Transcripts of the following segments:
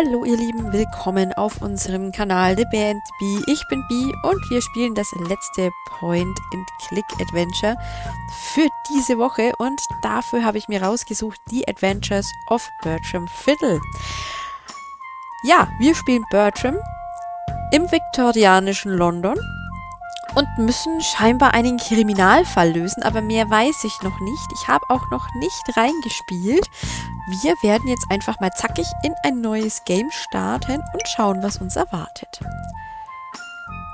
Hallo ihr Lieben, willkommen auf unserem Kanal The Band B. Ich bin B und wir spielen das letzte Point-and-Click Adventure für diese Woche und dafür habe ich mir rausgesucht die Adventures of Bertram Fiddle. Ja, wir spielen Bertram im viktorianischen London und müssen scheinbar einen Kriminalfall lösen, aber mehr weiß ich noch nicht. Ich habe auch noch nicht reingespielt. Wir werden jetzt einfach mal zackig in ein neues Game starten und schauen, was uns erwartet.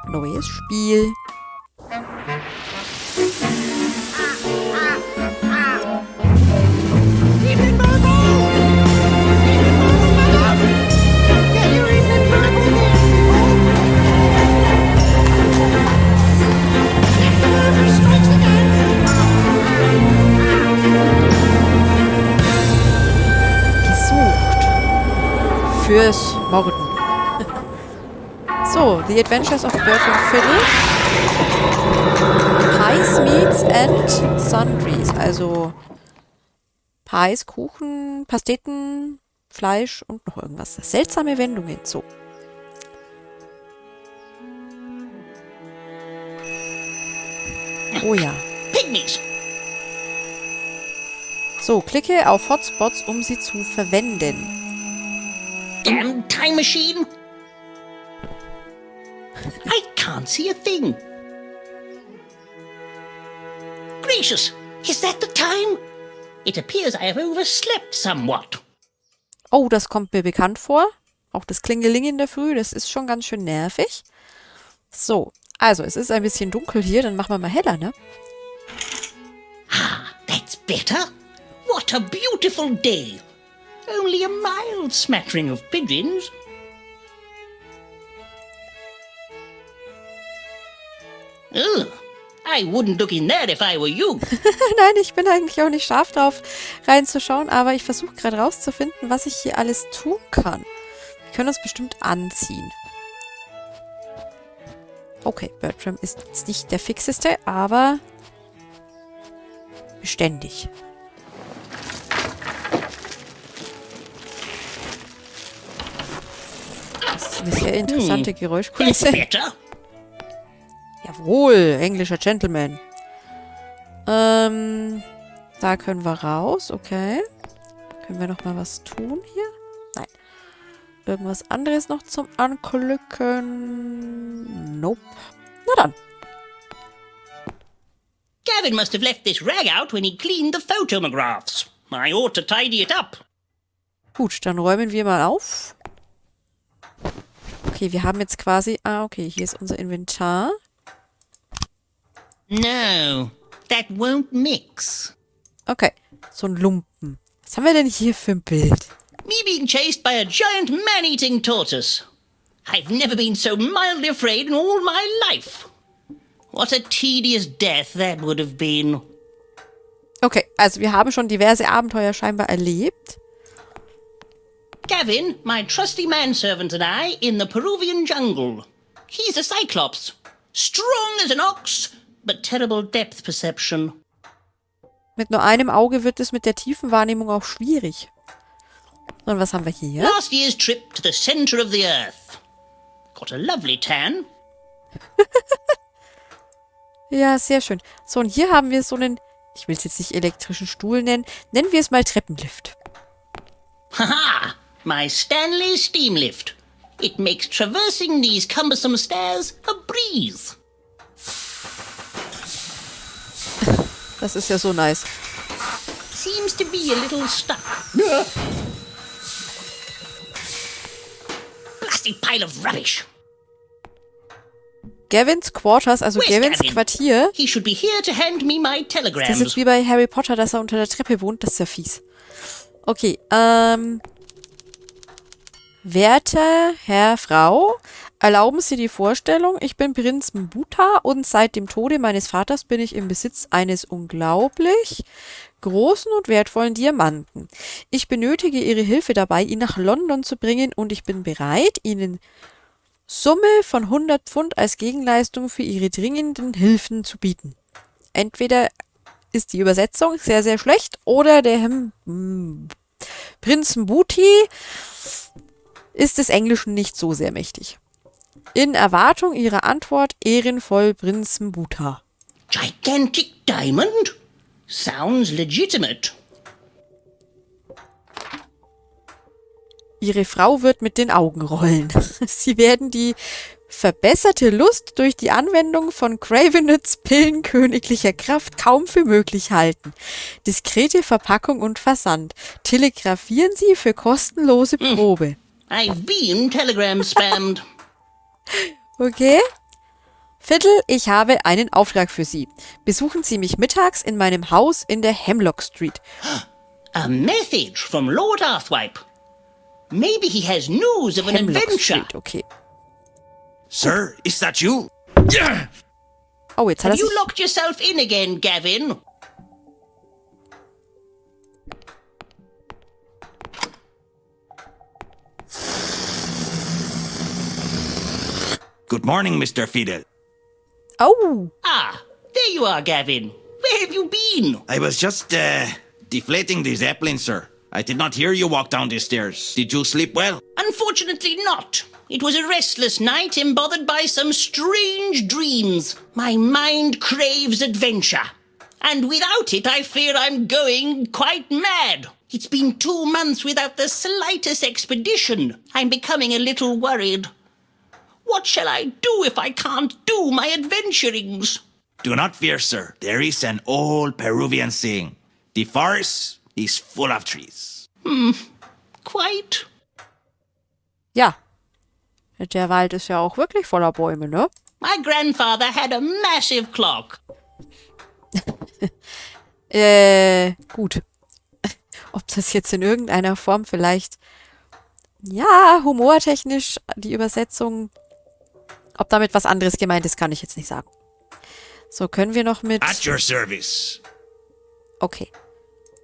Neues Spiel. Fürs Morden. So, The Adventures of Bertram Fiddle. Pies, Meats and Sundries. Also Pies, Kuchen, Pasteten, Fleisch und noch irgendwas. Seltsame Wendungen. So. Oh ja. Pygmies. So, klicke auf Hotspots, um sie zu verwenden. Damn time machine! I can't see a thing. Gracious, is that the time? It appears I have overslept somewhat. Oh, das kommt mir bekannt vor. Auch das Klingeling in der Früh, das ist schon ganz schön nervig. So, also es ist ein bisschen dunkel hier, dann machen wir mal heller, ne? Ah, that's better. What a beautiful day. Only a mild smattering of pigeons. Ugh, I wouldn't look in there if I were you. Nein, ich bin eigentlich auch nicht scharf drauf reinzuschauen, aber ich versuche gerade rauszufinden, was ich hier alles tun kann. Wir können uns bestimmt anziehen. Okay, Bertram ist jetzt nicht der fixeste, aber beständig. Das ist eine sehr interessante That's Geräuschkulisse. better. Jawohl, englischer Gentleman. Da können wir raus, okay. Können wir noch mal was tun hier? Nein. Irgendwas anderes noch zum Anklicken? Nope. Na dann. Gavin must have left this rag out when he cleaned the photomographs. I ought to tidy it up. Gut, dann räumen wir mal auf. Okay, wir haben jetzt quasi... Ah, okay, hier ist unser Inventar. No, that won't mix. Okay, so ein Lumpen. Was haben wir denn hier für ein Bild? Me being chased by a giant man-eating tortoise. I've never been so mildly afraid in all my life. What a tedious death that would have been. Okay, also wir haben schon diverse Abenteuer scheinbar erlebt. Gavin, my trusty manservant and I in the Peruvian jungle. He's a cyclops. Strong as an ox, but terrible depth perception. Mit nur einem Auge wird es mit der tiefen Wahrnehmung auch schwierig. Und was haben wir hier? Last year's trip to the center of the earth. Got a lovely tan. Ja, sehr schön. So, und hier haben wir so einen, ich will es jetzt nicht elektrischen Stuhl nennen, nennen wir es mal Treppenlift. Haha! My Stanley steam lift. It makes traversing these cumbersome stairs a breeze. Das ist ja so nice. Seems to be a little stuck. Plastic pile of rubbish. Gavins Quarters, also Where's Gavins Gavin? Quartier. He should be here to hand me my Das ist telegrams. jetzt wie bei Harry Potter, dass er unter der Treppe wohnt. Das ist ja fies. Okay, Werte Herr, Frau, erlauben Sie die Vorstellung, ich bin Prinz Mbuta und seit dem Tode meines Vaters bin ich im Besitz eines unglaublich großen und wertvollen Diamanten. Ich benötige Ihre Hilfe dabei, ihn nach London zu bringen und ich bin bereit, Ihnen Summe von 100 Pfund als Gegenleistung für Ihre dringenden Hilfen zu bieten. Entweder ist die Übersetzung sehr, sehr schlecht oder der Prinz Mbuti ist des Englischen nicht so sehr mächtig. In Erwartung ihrer Antwort ehrenvoll Prinz Mbuta. Gigantic diamond? Sounds legitimate. Ihre Frau wird mit den Augen rollen. Sie werden die verbesserte Lust durch die Anwendung von Cravenets Pillen königlicher Kraft kaum für möglich halten. Diskrete Verpackung und Versand. Telegrafieren Sie für kostenlose Probe. I've been telegram spammed. Okay? Fiddle, ich habe einen Auftrag für Sie. Besuchen Sie mich mittags in meinem Haus in der Hemlock Street. A message from Lord Arthwipe. Maybe he has news of an Hemlock adventure. Street, okay. Sir, is that you? Yeah. Oh, jetzt hat er Have you sich... locked yourself in again, Gavin? Good morning, Mr. Fiddle. Oh, Ah, there you are, Gavin. Where have you been? I was just, deflating the Zeppelin, sir. I did not hear you walk down the stairs. Did you sleep well? Unfortunately not. It was a restless night, embothered by some strange dreams. My mind craves adventure. And without it, I fear I'm going quite mad. It's been 2 months without the slightest expedition. I'm becoming a little worried. What shall I do if I can't do my adventurings? Do not fear, sir. There is an old Peruvian saying. The forest is full of trees. Quite. ja. Der Wald ist ja auch wirklich voller Bäume, ne? My grandfather had a massive clock. Gut. Ob das jetzt in irgendeiner Form vielleicht, ja, humortechnisch die Übersetzung, ob damit was anderes gemeint ist, kann ich jetzt nicht sagen. So, können wir noch mit... At your service. Okay,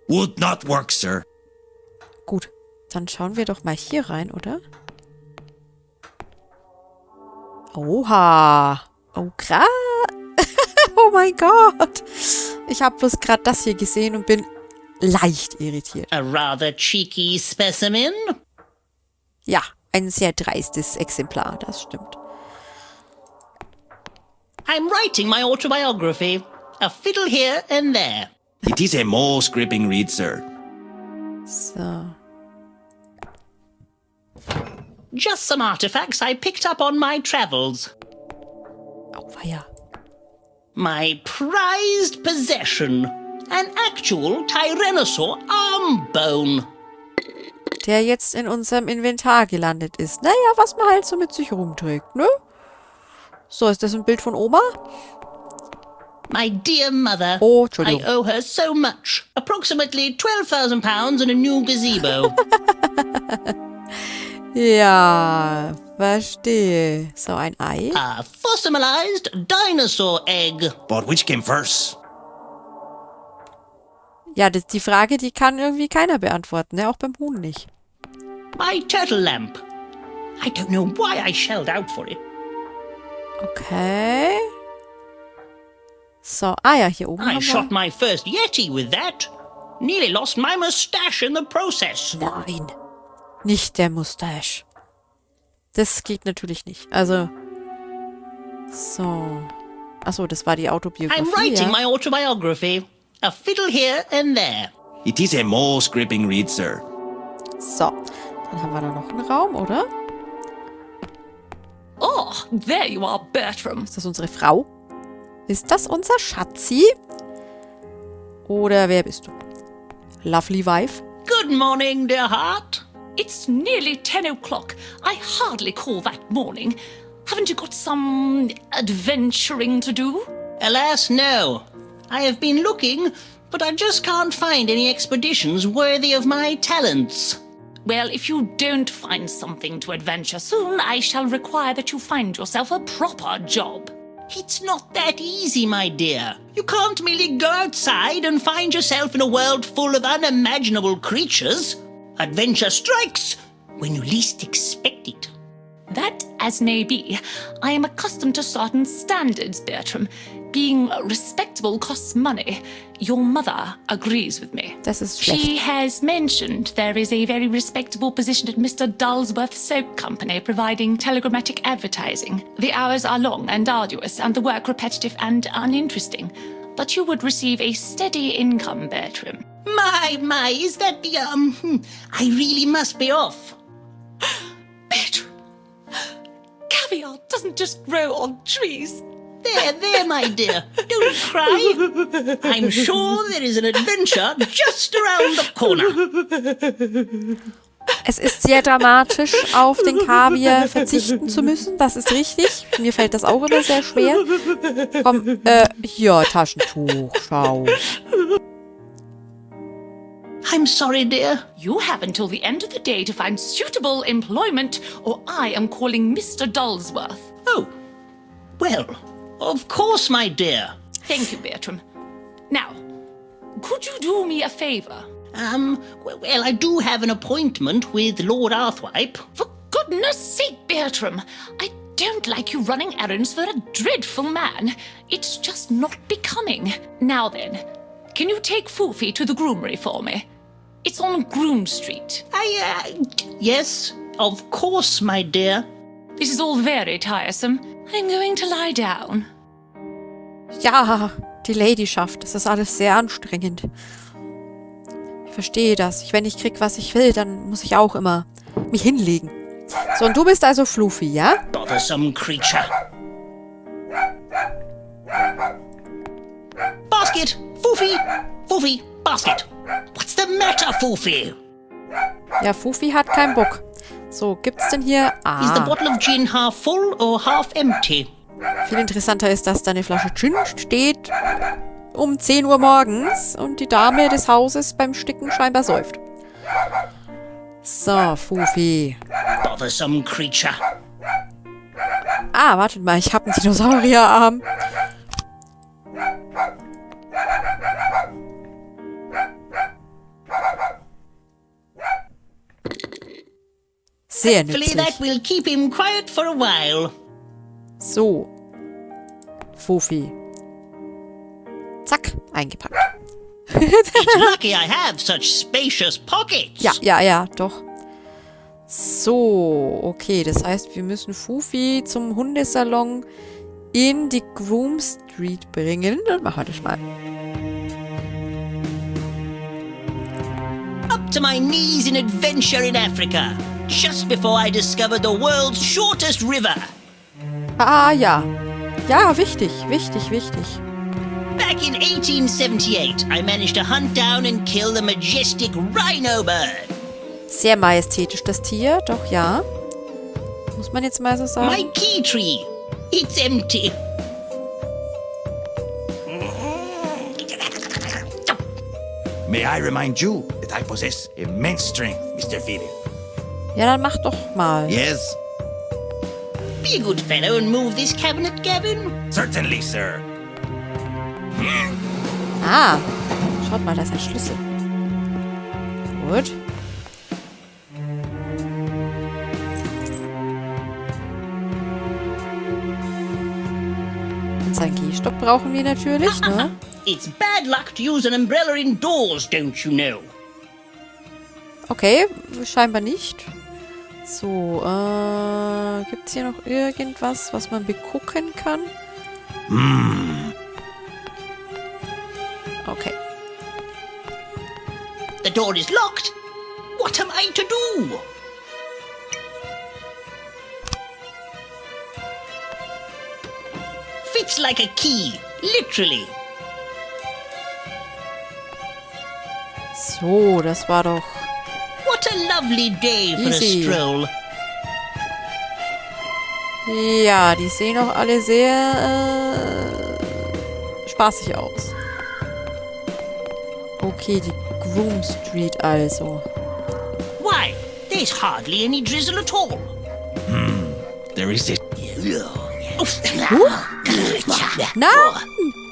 Would not work, sir. gut. Dann schauen wir doch mal hier rein, oder? Oha. Oh, krass. Oh mein Gott. Ich habe bloß gerade das hier gesehen und bin leicht irritiert. A rather cheeky specimen. Ja, ein sehr dreistes Exemplar, das stimmt. I'm writing my autobiography. A fiddle here and there. It is a most gripping read, sir. So. Just some artifacts I picked up on my travels. Oh, weia. My prized possession. An actual Tyrannosaur arm bone. Der jetzt in unserem Inventar gelandet ist. Naja, was man halt so mit sich rumträgt, ne? So, ist das ein Bild von Oma? My dear mother. Oh, I Entschuldigung. owe her so much. Approximately £12,000 and a new gazebo. Ja, verstehe. So, ein Ei. A fossilized dinosaur egg. But which came first? Ja, das, die Frage, die kann irgendwie keiner beantworten, ne? Auch beim Huhn nicht. My turtle lamp. I don't know why I shelled out for it. Okay. So, ah ja, hier oben I haben shot wir... my first Yeti with that. Nearly lost my mustache in the process. Nein, nicht der Mustache. Das geht natürlich nicht. Also, so. Achso, das war die Autobiografie, I'm writing ja. my autobiography. A fiddle here and there. It is a most gripping read, sir. So, dann haben wir da noch einen Raum, oder? Oh, there you are, Bertram. Ist das unsere Frau? Ist das unser Schatzi? Oder wer bist du? Lovely Wife? Good morning, dear heart. It's nearly 10 o'clock. I hardly call that morning. Haven't you got some adventuring to do? Alas, no. I have been looking, but I just can't find any expeditions worthy of my talents. Well, if you don't find something to adventure soon, I shall require that you find yourself a proper job. It's not that easy, my dear. You can't merely go outside and find yourself in a world full of unimaginable creatures. Adventure strikes when you least expect it. That as may be, I am accustomed to certain standards, Bertram. Being respectable costs money. Your mother agrees with me. Das ist schlecht. She has mentioned there is a very respectable position at Mr. Dulsworth's soap company providing telegrammatic advertising. The hours are long and arduous, and the work repetitive and uninteresting. But you would receive a steady income, Bertram. My, is that the, I really must be off. Bertram, caviar doesn't just grow on trees. There, my dear. Don't cry. I'm sure there is an adventure just around the corner. Es ist sehr dramatisch, auf den Kaviar verzichten zu müssen. Das ist richtig. Mir fällt das auch immer sehr schwer. Komm, hier, Taschentuch, schau. I'm sorry, dear. You have until the end of the day to find suitable employment, or I am calling Mr. Dulsworth. Oh, well, of course, my dear. Thank you, Bertram. Now, could you do me a favour? Well, I do have an appointment with Lord Arthwipe. For goodness sake, Bertram, I don't like you running errands for a dreadful man. It's just not becoming. Now then, can you take Foofy to the groomery for me? It's on Groom Street. Yes, of course, my dear. This is all very tiresome. I'm going to lie down. Ja, die Ladyschaft. Das ist alles sehr anstrengend. Ich verstehe das. Wenn ich krieg, was ich will, dann muss ich auch immer mich hinlegen. So, und du bist also Floofy, ja? Bothersome creature. Basket! Foofy! Basket! What's the matter, Foofy? Ja, Foofy hat keinen Bock. So, gibt's denn hier... Is the bottle of gin half full or half empty? Viel interessanter ist, dass da eine Flasche Gin steht um 10 Uhr morgens und die Dame des Hauses beim Sticken scheinbar säuft. So, Foofy. Bothersome creature. Ah, wartet mal, ich habe einen Dinosaurierarm. Sehr Hopefully that nützlich. will keep him quiet for a while. So. Foofy. Zack, eingepackt. It's lucky I have such spacious pockets. Ja, doch. So, okay, das heißt, wir müssen Foofy zum Hundesalon in die Groom Street bringen. Dann machen wir das mal. Up to my knees in adventure in Africa. Just before I discovered the world's shortest river. Ah, ja. Ja, wichtig. Back in 1878, I managed to hunt down and kill the majestic rhino bird. Sehr majestätisch, das Tier. Doch, ja. Muss man jetzt mal so sagen. My key tree. It's empty. May I remind you that I possess immense strength, Mr. Fiddle? Ja, dann mach doch mal. Yes, Be a good fellow and move this cabinet, Gavin. certainly, sir. Ah, schaut mal, da ist ein Schlüssel. Gut. Und seinen Gehstock brauchen wir natürlich, ne? It's bad luck to use an umbrella indoors, don't you know? Okay, scheinbar nicht. So, gibt's hier noch irgendwas, was man begucken kann? Okay. The door is locked. What am I to do? Fits like a key, literally. So, das war doch... What a lovely day for Easy. a stroll. Ja, die sehen auch alle sehr spaßig aus. Okay, die Groom Street also. Why, there's hardly any drizzle at all. There is this. Nein!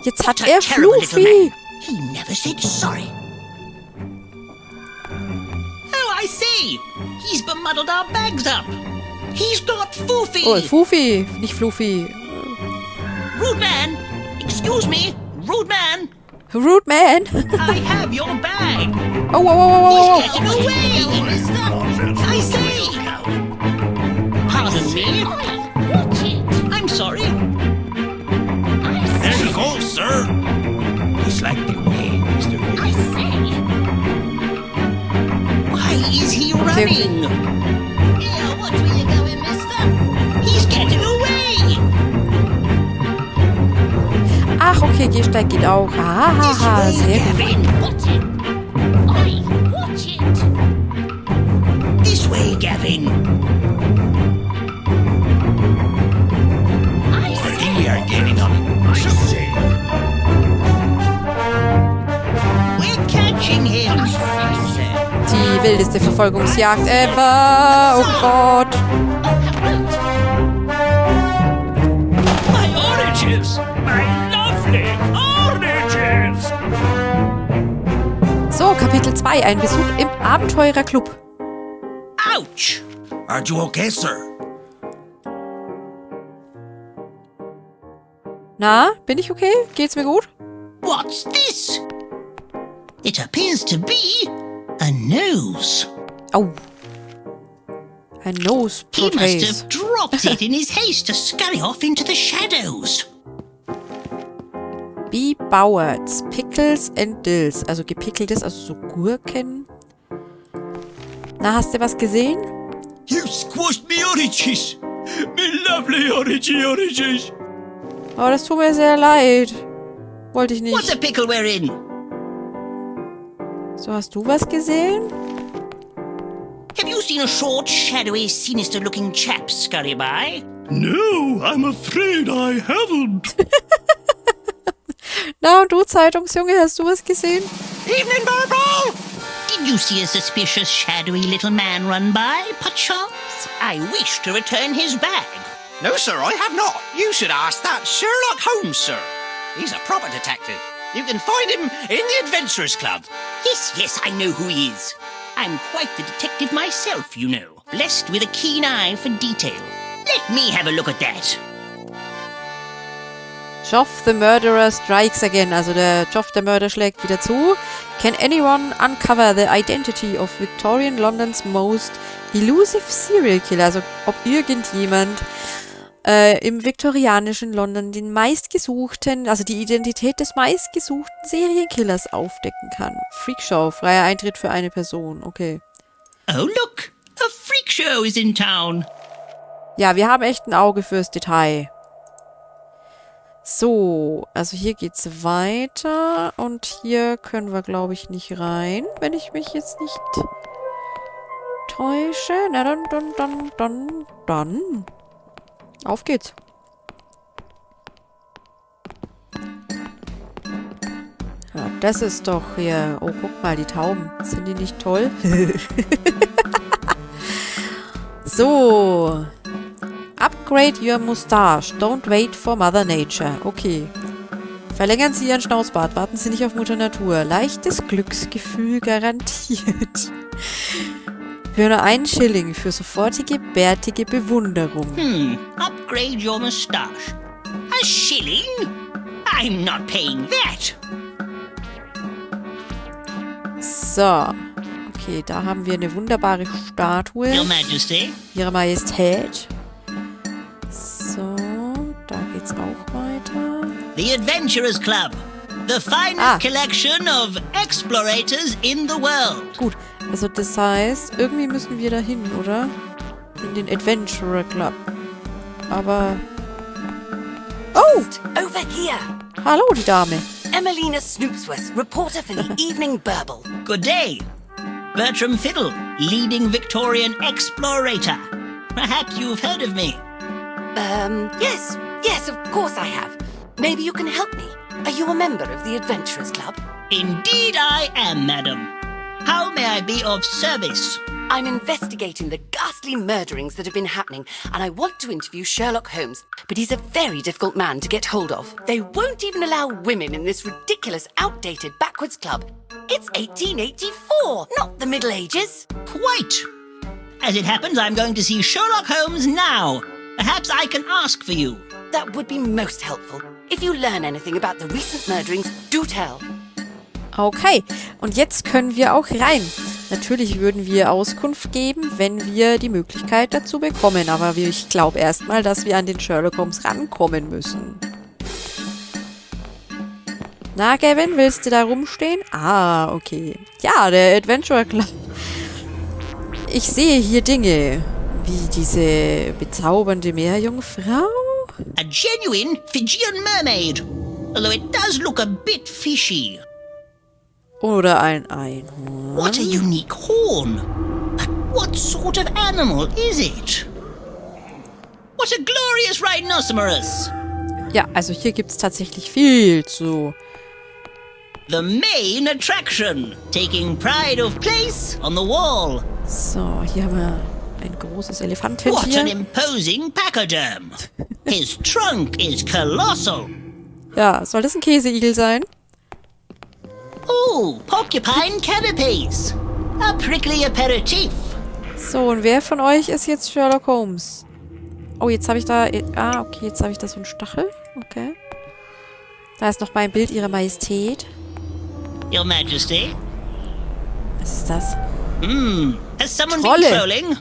Jetzt hat What a er terrible little Floofy! man. He never said sorry. Oh, I see. He's bemuddled our bags up. He's got Foofy! Oh, Fufi, nicht Fluffy. Rude man! Excuse me! Rude man! Rude man. I have your bag! Oh, whoa, whoa, whoa, whoa, He's whoa. getting away! I say! Pardon me? I'm sorry. There you go, sir. It's like the wind, Mr. Fiddle. Why is he running? Here, watch where you're going, mister. He's getting away! Ach, okay, Gehsteig geht auch. Hahaha, This way, sehr gut. Gavin! Watch it. Oi, watch it. This way, Gavin! I I say. think we are getting on it. We're catching him! Die wildeste Verfolgungsjagd ever. Oh Gott. My oranges! My lovely oranges! So, Kapitel 2. Ein Besuch im Abenteurerclub. Ouch! Are you okay, sir? Na, bin ich okay? Geht's mir gut? What's this? It appears to be a nose. Oh. Ein Nose He must Protease. have dropped it in his haste to scurry off into the shadows. Bebauert. Pickles and Dills. Also gepickeltes, also so Gurken. Na, hast du was gesehen? You squashed me oranges. Me lovely oranges. Oh, das tut mir sehr leid. Wollte ich What a nicht. pickle we're in! So, hast du was gesehen? Have you seen a short, shadowy, sinister-looking chap scurry by? No, I'm afraid I haven't. Na, und du, Zeitungsjunge, hast du was gesehen? Evening, Burble! Did you see a suspicious, shadowy little man run by, perchance? I wish to return his bag. No, sir, I have not. You should ask that Sherlock Holmes, sir. He's a proper detective. You can find him in the Adventurers Club. Yes, I know who he is. I'm quite the detective myself, you know. Blessed with a keen eye for detail. Let me have a look at that. Geoff the Murderer strikes again. Also der Geoff der Mörder schlägt wieder zu. Can anyone uncover the identity of Victorian London's most elusive serial killer? Also ob irgendjemand im viktorianischen London den meistgesuchten, also die Identität des meistgesuchten Serienkillers aufdecken kann. Freakshow, freier Eintritt für eine Person. Okay. Oh, look! A freak show is in town. Ja, wir haben echt ein Auge fürs Detail. So, also hier geht's weiter und hier können wir, glaube ich, nicht rein, wenn ich mich jetzt nicht täusche. Na dann. Auf geht's. Ja, das ist doch hier... Oh, guck mal, die Tauben. Sind die nicht toll? So. Upgrade your mustache. Don't wait for Mother Nature. Okay. Verlängern Sie Ihren Schnauzbart. Warten Sie nicht auf Mutter Natur. Leichtes Glücksgefühl garantiert. Für nur 1 Schilling. Für sofortige, bärtige Bewunderung. Upgrade your moustache. A shilling? I'm not paying that. So. Okay, da haben wir eine wunderbare Statue. Your Majesty. Ihrer Majestät. So, da geht's auch weiter. The Adventurers Club. The finest collection of explorators in the world. Gut, also das heißt, irgendwie müssen wir da hin, oder? In den Adventurer Club. Aber... Oh! Over here! Hallo, die Dame. Emelina Snoopsworth, reporter for the Evening Burble. Good day. Bertram Fiddle, leading Victorian explorator. Perhaps you've heard of me. Yes, of course I have. Maybe you can help me. Are you a member of the Adventurers Club? Indeed I am, madam. How may I be of service? I'm investigating the ghastly murderings that have been happening, and I want to interview Sherlock Holmes, but he's a very difficult man to get hold of. They won't even allow women in this ridiculous, outdated, backwards club. It's 1884, not the Middle Ages. Quite. As it happens, I'm going to see Sherlock Holmes now. Perhaps I can ask for you. That would be most helpful. If you learn anything about the recent murderings, do tell. Okay, und jetzt können wir auch rein. Natürlich würden wir Auskunft geben, wenn wir die Möglichkeit dazu bekommen. Aber ich glaube erstmal, dass wir an den Sherlock Holmes rankommen müssen. Na, Gavin, willst du da rumstehen? Ah, okay. Ja, der Adventure Club. Ich sehe hier Dinge, wie diese bezaubernde Meerjungfrau. A genuine Fijian mermaid. Although it does look a bit fishy. Oder ein Einhorn. What a unique horn. But what sort of animal is it? What a glorious rhinoceros. Ja, also hier gibt es tatsächlich viel zu. The main attraction, taking pride of place on the wall. So, hier haben wir ein großes What an Elefantentier. imposing pachyderm. His trunk is colossal. Ja, soll das ein Käseigel sein? Oh, porcupine canopies. A prickly aperitif. So, und wer von euch ist jetzt Sherlock Holmes? Oh, jetzt habe ich da... Ah, okay, jetzt habe ich da so einen Stachel. Okay. Da ist noch mein Bild ihrer Majestät. Your Majesty. Was ist das? Has someone Trolle. been trolling?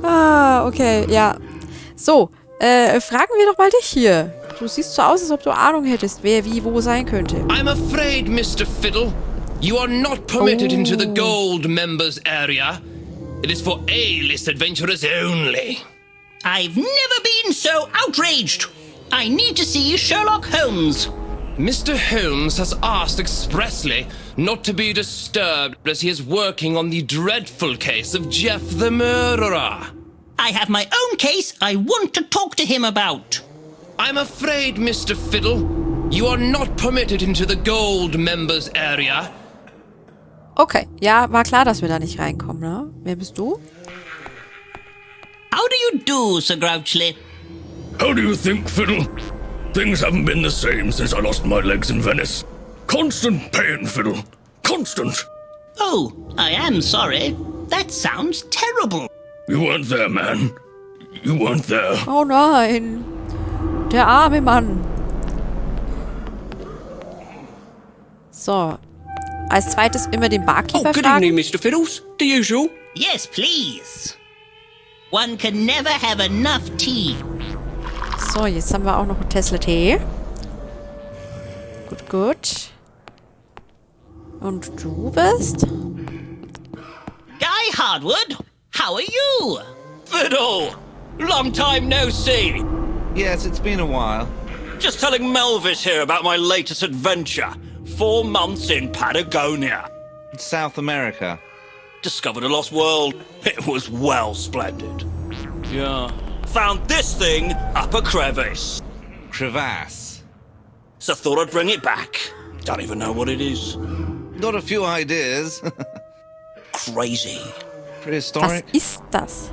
Ah, okay, ja. So, fragen wir doch mal dich hier. Du siehst so aus, als ob du Ahnung hättest, wer wie wo sein könnte. I'm afraid, Mr. Fiddle, you are not permitted into the gold members area. It is for A-list adventurers only. I've never been so outraged. I need to see Sherlock Holmes. Mr. Holmes has asked expressly not to be disturbed as he is working on the dreadful case of Geoff the Murderer. I have my own case I want to talk to him about. I'm afraid, Mr. Fiddle, you are not permitted into the gold members area. Okay, ja, war klar, dass wir da nicht reinkommen, ne? Wer bist du? How do you do, Sir Grouchly? How do you think, Fiddle? Things haven't been the same since I lost my legs in Venice. Constant pain, Fiddle. Constant. Oh, I am sorry. That sounds terrible. You weren't there, man. You weren't there. Oh nein. Der arme Mann. So. Als zweites immer den Barkeeper fragen. Mr. Fiddles. The usual. Yes, please. One can never have enough tea. So, jetzt haben wir auch noch einen Tesla Tee. Gut, gut. Und du bist? Guy Hardwood, how are you? Fiddle! Long time no see. Yes, it's been a while. Just telling Melvis here about my latest adventure. 4 months in Patagonia. South America. Discovered a lost world. It was well splendid. Yeah. Found this thing up a crevice. Crevasse. So thought I'd bring it back. Don't even know what it is. Got a few ideas. Crazy. Was Prehistoric. ist das?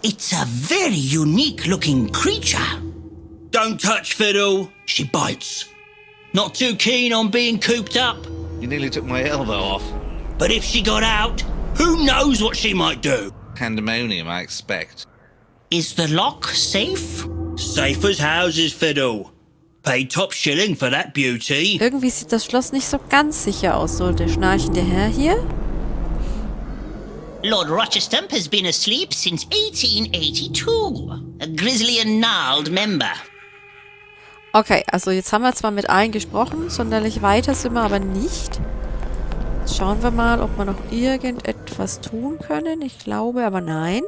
It's a very unique looking creature. Don't touch Fiddle. She bites. Not too keen on being cooped up. You nearly took my elbow off. But if she got out, who knows what she might do? Pandemonium, I expect. Is the lock safe? Safe as houses, Fiddle. Paid top shilling for that beauty. Irgendwie sieht das Schloss nicht so ganz sicher aus. So, der schnarchende Herr hier. Lord Rochestamp has been asleep since 1882. A grisly and gnarled member. Okay, also jetzt haben wir zwar mit allen gesprochen, sonderlich weiter sind wir aber nicht. Jetzt schauen wir mal, ob wir noch irgendetwas tun können. Ich glaube aber nein.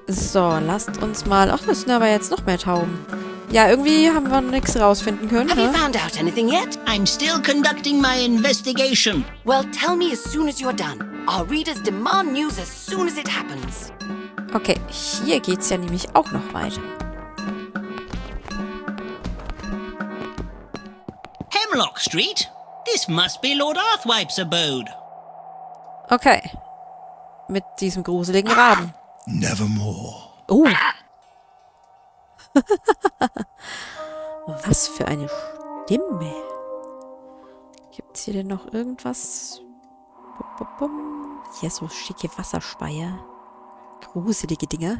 So, lasst uns mal... Ach, das sind aber jetzt noch mehr Tauben. Ja, irgendwie haben wir nichts rausfinden können. Have you Ne? found out anything yet? I'm still conducting my investigation. Well, tell me as soon as you're done. Our readers demand news as soon as it happens. Okay, hier geht's ja nämlich auch noch weiter. Hemlock Street? This must be Lord Arthwipe's abode. Okay. Mit diesem gruseligen Raben. Nevermore. Oh. Was für eine Stimme. Gibt es hier denn noch irgendwas? Hier so schicke Wasserspeier. Gruselige Dinger.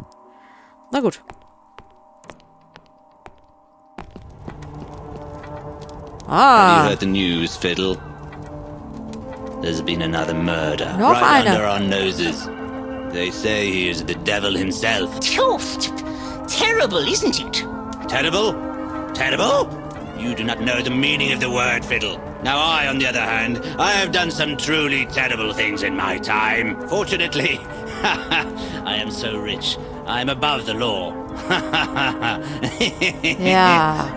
Na gut. Have you heard the news, Fiddle? There's been another murder Noch right einer. under our noses. They say he is the devil himself. Terrible, isn't it? Terrible? Terrible? You do not know the meaning of the word, Fiddle. Now I, on the other hand, I have done some truly terrible things in my time. Fortunately, I am so rich, I am above the law. Ja.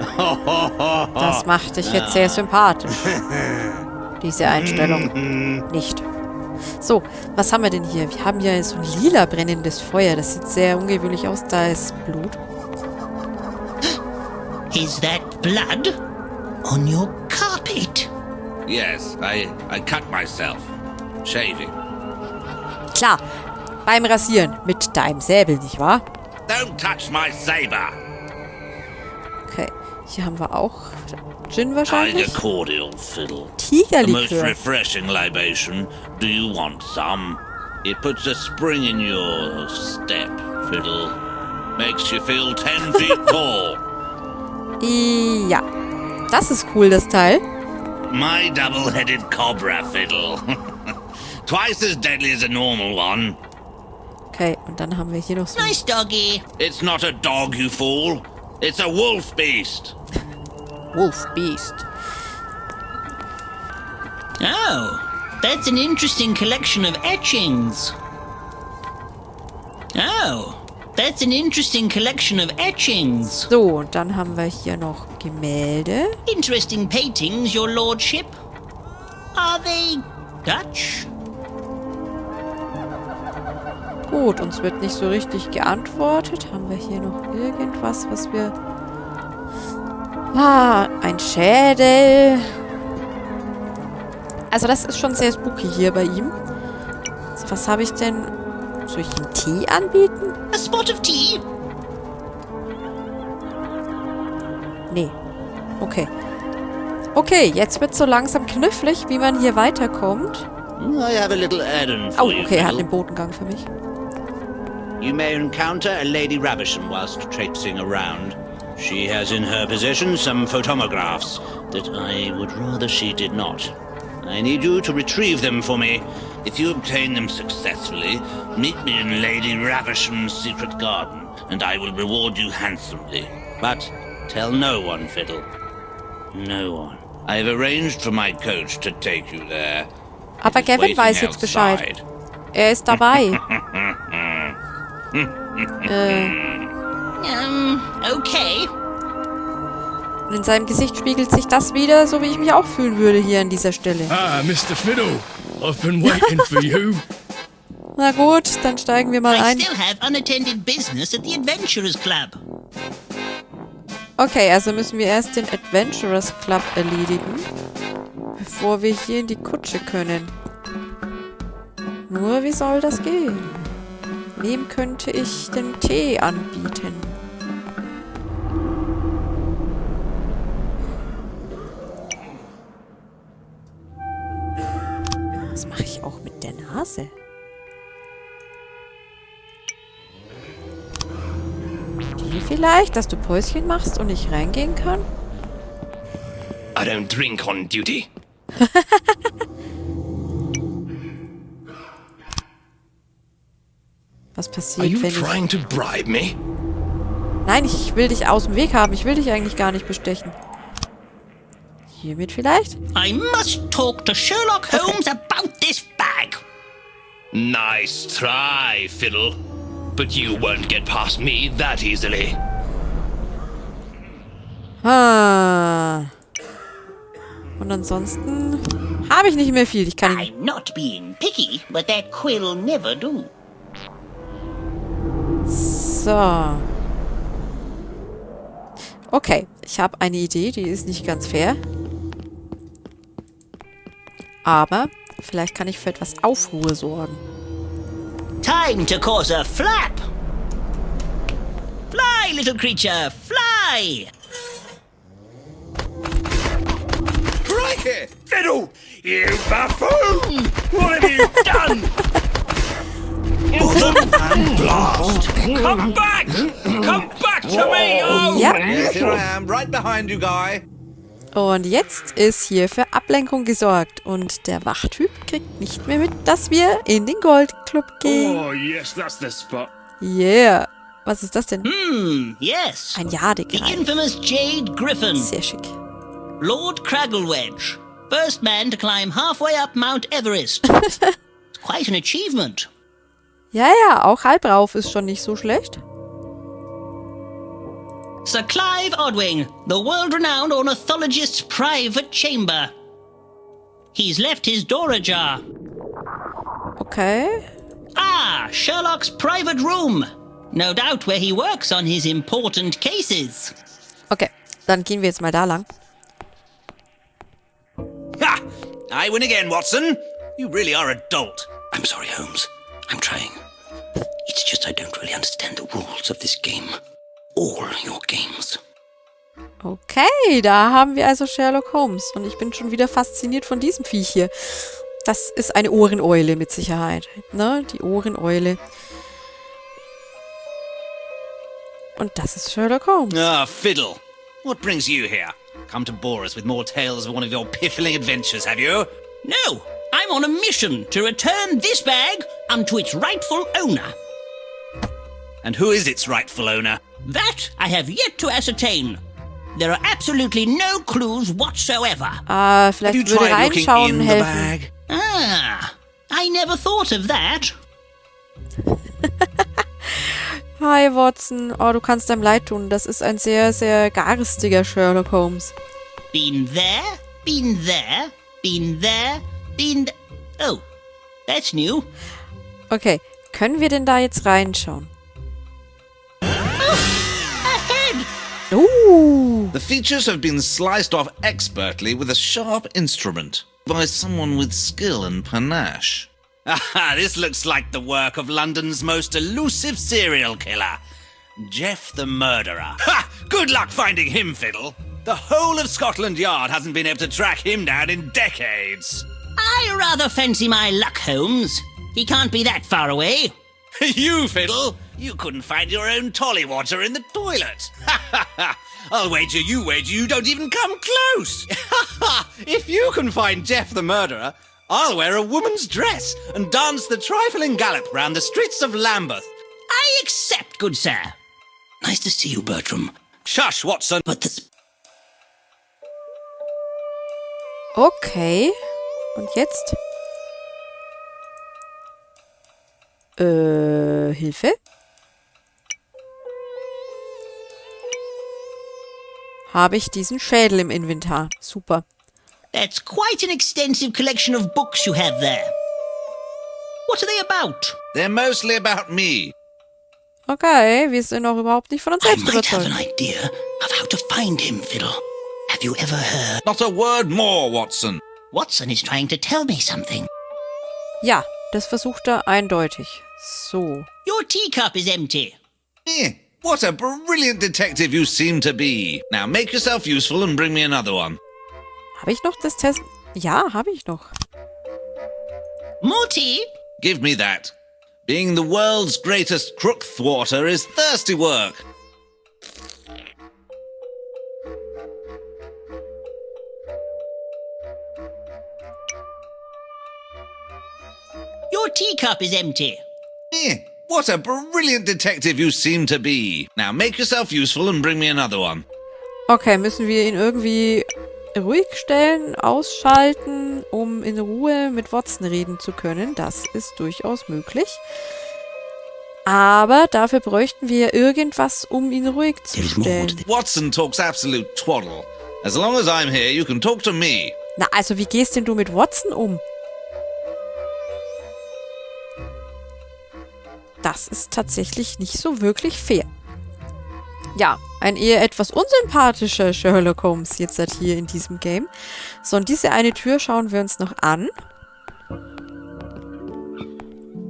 Das macht dich jetzt sehr sympathisch. Diese Einstellung. Nicht. So, was haben wir denn hier? Wir haben hier so ein lila brennendes Feuer. Das sieht sehr ungewöhnlich aus. Da ist Blut. Is that blood on your carpet? Yes, I cut myself. Shaving. Klar, beim Rasieren. Mit deinem Säbel, nicht wahr? Don't touch my saber. Okay, hier haben wir auch Gin Tiger wahrscheinlich. cordial, Fiddle. A most Tigerlikör. refreshing libation. Do you want some? It puts a spring in your step, Fiddle. Makes you feel 10 feet tall. Ja, das ist cool, das Teil. My double-headed cobra, Fiddle. Twice as deadly as a normal one. Okay, und dann haben wir hier noch so... Nice doggy. It's not a dog, you fool. It's a wolf beast. Wolf Beast. Oh, that's an interesting collection of etchings. Oh, that's an interesting collection of etchings. So, und dann haben wir hier noch Gemälde. Interesting paintings, your lordship. Are they Dutch? Gut, uns wird nicht so richtig geantwortet. Haben wir hier noch irgendwas, was wir... ein Schädel. Also das ist schon sehr spooky hier bei ihm. So, was habe ich denn? Soll ich ihm Tee anbieten? A spot of tea? Nee. Okay. Okay, jetzt wird so langsam knifflig, wie man hier weiterkommt. I have a little errand Oh, for you, okay, er hat Fiddle. den Botengang für mich. You may encounter a Lady Ravisham whilst traipsing around. She has in her possession some photomographs that I would rather she did not. I need you to retrieve them for me. If you obtain them successfully, meet me in Lady Ravisham's secret garden, and I will reward you handsomely. But tell no one, Fiddle. No one. I've arranged for my coach to take you there. Aber It is Gavin waiting weiß jetzt Bescheid. outside. Er ist dabei. Okay. Und in seinem Gesicht spiegelt sich das wieder, so wie ich mich auch fühlen würde hier an dieser Stelle. Ah, Mr. Fiddle, I've been waiting for you. Na gut, dann steigen wir mal I ein. still have unattended business at the Adventurers Club. Okay, also müssen wir erst den Adventurers Club erledigen, bevor wir hier in die Kutsche können. Nur, wie soll das gehen? Wem könnte ich den Tee anbieten? Was mache ich auch mit der Nase? Die vielleicht, dass du Päuschen machst und ich reingehen kann? I don't drink on duty. Was Are passiert, you wenn ich... trying to bribe me? Nein, ich will dich aus dem Weg haben. Ich will dich eigentlich gar nicht bestechen. Hiermit vielleicht? I must talk to Sherlock Holmes about this bag. Nice try, Fiddle. But you won't get past me that easily. Ah. Und ansonsten habe ich nicht mehr viel. Ich kann ihn... I'm not being picky, but that quill'll never do. So. Okay, ich habe eine Idee, die ist nicht ganz fair. Aber vielleicht kann ich für etwas Aufruhr sorgen. Time to cause a flap. Fly Fly, little creature, fly! Crikey! Fiddle! You buffoon! What have you done? And blast! Come back! Come back to me, oh! Ja. Yes, here I am, right behind you, guy. Und jetzt ist hier für Ablenkung gesorgt. Und der Wachtyp kriegt nicht mehr mit, dass wir in den Goldclub gehen. Oh, yes, that's the spot. Yeah. Was ist das denn? Yes. Ein The Jadegreif. infamous Jade Griffin. Sehr schick. Lord Cragglewedge. First man to climb halfway up Mount Everest. It's quite an achievement. Ja, ja, auch halb rauf ist schon nicht so schlecht. Sir Clive Odwing, the world-renowned ornithologist's private chamber. He's left his door ajar. Okay. Ah, Sherlock's private room. No doubt where he works on his important cases. Okay, dann gehen wir jetzt mal da lang. Ha! I win again, Watson. You really are a dolt. I'm sorry, Holmes. I'm trying. It's just I don't really understand the rules of this game. All your games. Okay, da haben wir also Sherlock Holmes. Und ich bin schon wieder fasziniert von diesem Viech hier. Das ist eine Ohreneule mit Sicherheit. Ne? Die Ohreneule. Und das ist Sherlock Holmes. Ah, Fiddle. What brings you here? Come to bore us with more tales of one of your piffling adventures, have you? No, I'm on a mission to return this bag unto its rightful owner. And who is its rightful owner? That I have yet to ascertain. There are absolutely no clues whatsoever. Ah, Have vielleicht you würde tried looking reinschauen in the helfen. bag? Ah, I never thought of that. Hi, Watson. Oh, du kannst einem leid tun. Das ist ein sehr, sehr garstiger Sherlock Holmes. Been there, been there, been there, been... Oh, that's new. Okay, können wir denn da jetzt reinschauen? The features have been sliced off expertly with a sharp instrument by someone with skill and panache. Aha, this looks like the work of London's most elusive serial killer, Geoff the Murderer. Ha! Good luck finding him, Fiddle. The whole of Scotland Yard hasn't been able to track him down in decades. I rather fancy my luck, Holmes. He can't be that far away. You, Fiddle, you couldn't find your own tollywater in the toilet. I'll wager you don't even come close. If you can find Geoff the Murderer, I'll wear a woman's dress and dance the trifling gallop round the streets of Lambeth. I accept, good sir. Nice to see you, Bertram. Shush, Watson. But the... Okay. Und jetzt? Hilfe? Habe ich diesen Schädel im Inventar. Super. That's quite an extensive collection of books you have there. What are they about? They're mostly about me. Okay, wir sind auch überhaupt nicht von uns I selbst might have an überzeugt. idea of how to find him, Fiddle. Have you ever heard? Not a word more, Watson. Watson is trying to tell me something. Ja, das versucht er eindeutig. So. Your teacup is empty. What a brilliant detective you seem to be. Now make yourself useful and bring me another one. Habe ich noch das Test? Ja, habe ich noch. More tea? Give me that. Being the world's greatest crook thwarter is thirsty work. Your teacup is empty. What a brilliant detective you seem to be. Now make yourself useful and bring me another one. Okay, müssen wir ihn irgendwie ruhig stellen, ausschalten, um in Ruhe mit Watson reden zu können. Das ist durchaus möglich. Aber dafür bräuchten wir irgendwas, um ihn ruhig zu stellen. Watson talks absolute twaddle. As long as I'm here, you can talk to me. Na, also wie gehst denn du mit Watson um? Das ist tatsächlich nicht so wirklich fair. Ja, ein eher etwas unsympathischer Sherlock Holmes jetzt halt hier in diesem Game. So, und diese eine Tür schauen wir uns noch an.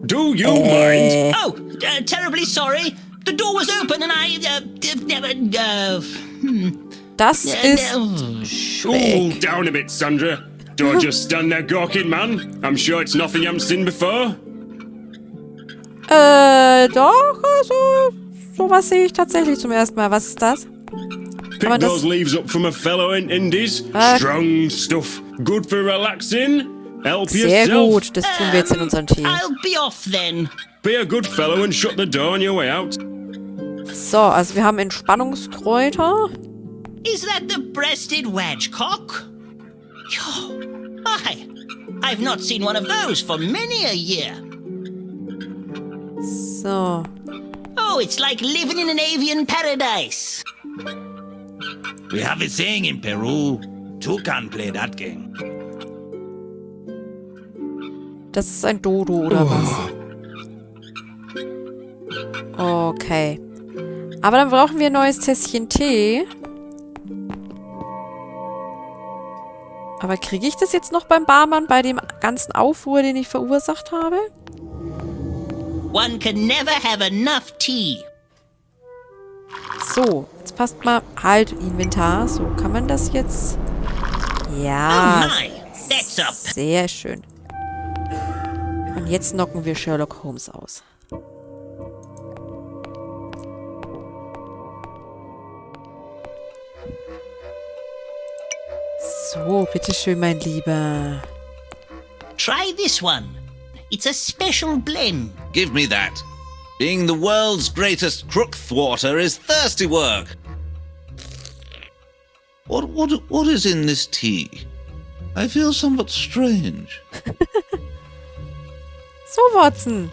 Do you mind? Oh, terribly sorry. The door was open and I Das ist schräg. Down a bit, Sandra. Don't just stand there gawking, man. I'm sure it's nothing you haven't seen before. Doch, also, sowas sehe ich tatsächlich zum ersten Mal. Was ist das? Pick those leaves up from a fellow in Indies. Strong stuff. Good for relaxing. Help sehr yourself. gut, das tun wir jetzt in unseren Tee. I'll be off then. Be a good fellow and shut the door on your way out. So, also wir haben Entspannungskräuter. Is that the breasted wedgecock? Oh, I've not seen one of those for many a year. So. Oh, it's like living in an avian paradise. We have a saying in Peru, two can play that game. Das ist ein Dodo, oder was? Okay. Aber dann brauchen wir ein neues Tässchen Tee. Aber kriege ich das jetzt noch beim Barmann, bei dem ganzen Aufruhr, den ich verursacht habe? One can never have enough tea. So, jetzt passt mal halt Inventar. So, kann man das jetzt... Ja, Oh my, that's up. sehr schön. Und jetzt knocken wir Sherlock Holmes aus. So, bitteschön, mein Lieber. Try this one. It's a special blend. Give me that. Being the world's greatest crook thwarter is thirsty work. What is in this tea? I feel somewhat strange. So, Watson.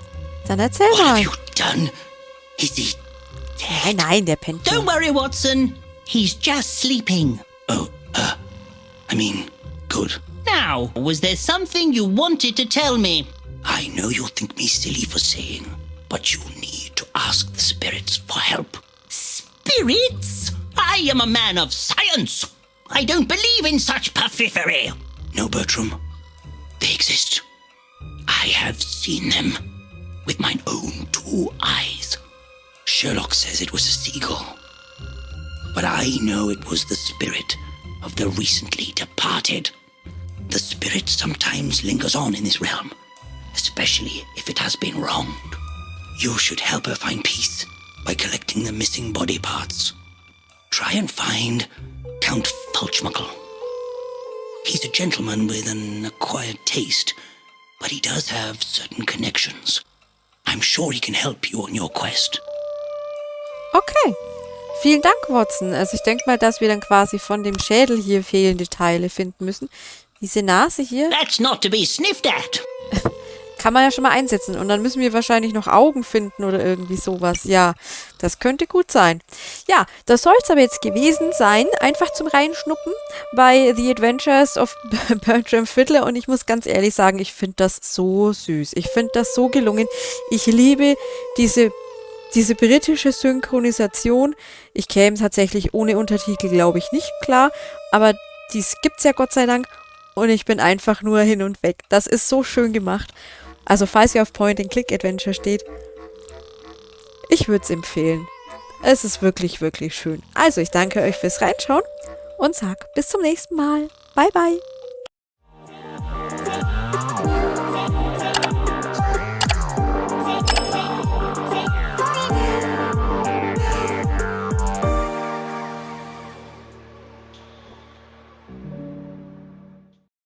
Dann erzähl What have mal. you done? Is he Nein, nein, der pennt Don't nur. worry, Watson. He's just sleeping. Good. Now, was there something you wanted to tell me? I know you'll think me silly for saying, but you need to ask the spirits for help. Spirits? I am a man of science. I don't believe in such puffery. No, Bertram. They exist. I have seen them with mine own 2 eyes. Sherlock says it was a seagull, but I know it was the spirit of the recently departed. The spirit sometimes lingers on in this realm, especially if it has been wronged. You should help her find peace by collecting the missing body parts. Try and find Count Fulchmuckle. He's a gentleman with an acquired taste, but he does have certain connections. I'm sure he can help you on your quest. Okay. Vielen Dank, Watson. Also ich denke mal, dass wir dann quasi von dem Schädel hier fehlende Teile finden müssen. Diese Nase hier That's not to be sniffed at. kann man ja schon mal einsetzen. Und dann müssen wir wahrscheinlich noch Augen finden oder irgendwie sowas. Ja, das könnte gut sein. Ja, das soll es aber jetzt gewesen sein. Einfach zum Reinschnuppen bei The Adventures of Bertram Fiddle. Und ich muss ganz ehrlich sagen, ich finde das so süß. Ich finde das so gelungen. Ich liebe diese britische Synchronisation. Ich käme tatsächlich ohne Untertitel, glaube ich, nicht klar. Aber dies gibt's ja Gott sei Dank. Und ich bin einfach nur hin und weg. Das ist so schön gemacht. Also falls ihr auf Point-and-Click-Adventure steht, ich würde es empfehlen. Es ist wirklich, wirklich schön. Also ich danke euch fürs Reinschauen und sag bis zum nächsten Mal. Bye, bye.